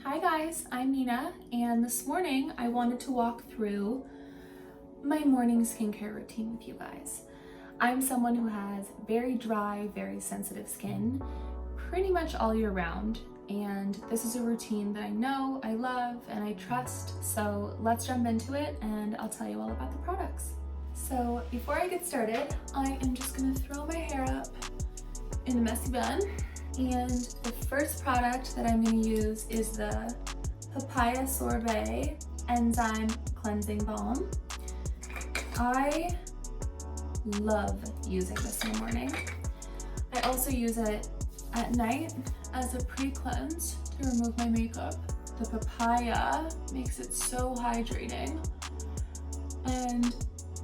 Hi guys, I'm Nina, and this morning I wanted to walk through my morning skincare routine with you guys. I'm someone who has very dry, very sensitive skin pretty much all year round, and this is a routine that I know, I love, and I trust, so let's jump into it and I'll tell you all about the products. So before I get started, I am just gonna throw my hair up in a messy bun. And the first product that I'm going to use is the Papaya Sorbet Enzyme Cleansing Balm. I love using this in the morning. I also use it at night as a pre-cleanse to remove my makeup. The papaya makes it so hydrating, and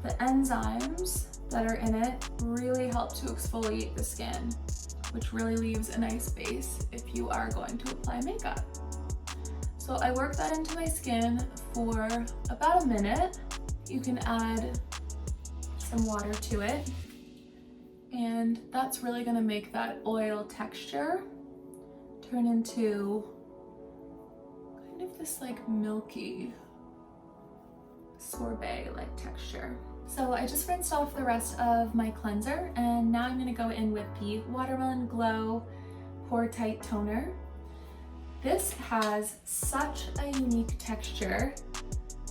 the enzymes that are in it really help to exfoliate the skin, which really leaves a nice base if you are going to apply makeup. So I work that into my skin for about a minute. You can add some water to it, and that's really gonna make that oil texture turn into kind of this like milky sorbet-like texture. So I just rinsed off the rest of my cleanser, and now I'm going to go in with the Watermelon Glow Pore Tight Toner. This has such a unique texture,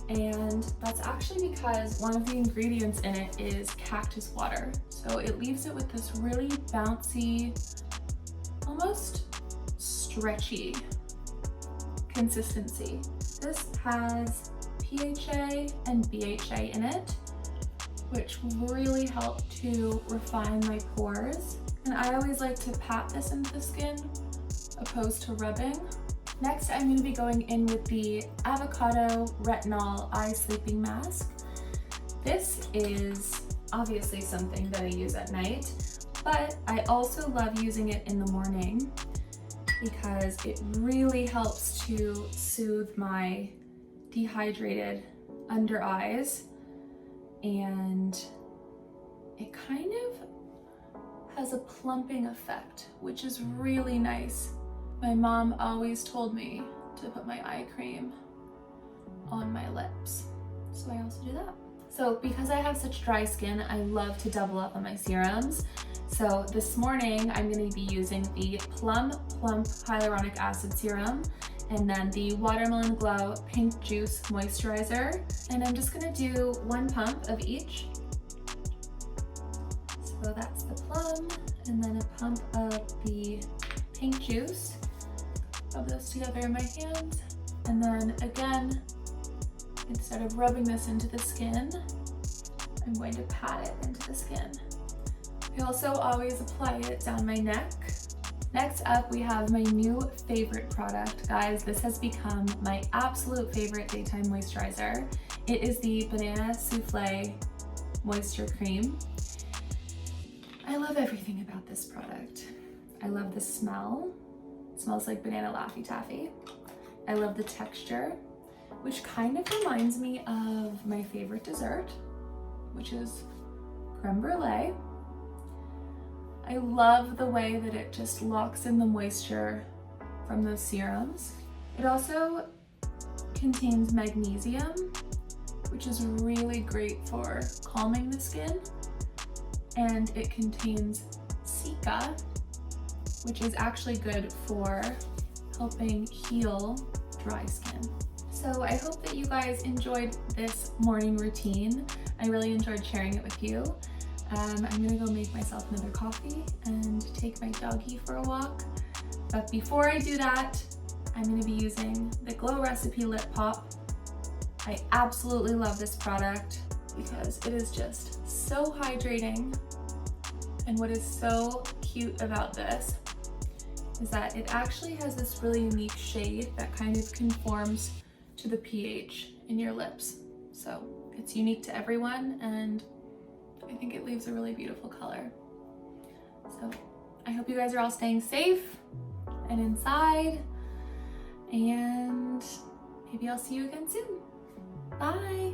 and that's actually because one of the ingredients in it is cactus water. So it leaves it with this really bouncy, almost stretchy consistency. This has PHA and BHA in it, which really help to refine my pores. And I always like to pat this into the skin opposed to rubbing. Next, I'm going to be going in with the Avocado Retinol Eye Sleeping Mask. This is obviously something that I use at night, but I also love using it in the morning because it really helps to soothe my dehydrated under eyes, and it kind of has a plumping effect, which is really nice. My mom always told me to put my eye cream on my lips, so I also do that. So because I have such dry skin, I love to double up on my serums. So this morning I'm going to be using the Plum Plump Hyaluronic Acid Serum, and then the Watermelon Glow Pink Juice Moisturizer. And I'm just gonna do one pump of each. So that's the plum, and then a pump of the pink juice. Rub those together in my hands. And then again, instead of rubbing this into the skin, I'm going to pat it into the skin. I also always apply it down my neck. Next up, we have my new favorite product. Guys, this has become my absolute favorite daytime moisturizer. It is the Banana Souffle Moisture Cream. I love everything about this product. I love the smell. It smells like banana Laffy Taffy. I love the texture, which kind of reminds me of my favorite dessert, which is creme brulee. I love the way that it just locks in the moisture from those serums. It also contains magnesium, which is really great for calming the skin. And it contains cica, which is actually good for helping heal dry skin. So I hope that you guys enjoyed this morning routine. I really enjoyed sharing it with you. I'm gonna go make myself another coffee and take my doggy for a walk. But before I do that, I'm gonna be using the Glow Recipe Lip Pop. I absolutely love this product because it is just so hydrating. And what is so cute about this is that it actually has this really unique shade that kind of conforms to the pH in your lips. So it's unique to everyone, and I think it leaves a really beautiful color. So I hope you guys are all staying safe and inside, and maybe I'll see you again soon. Bye.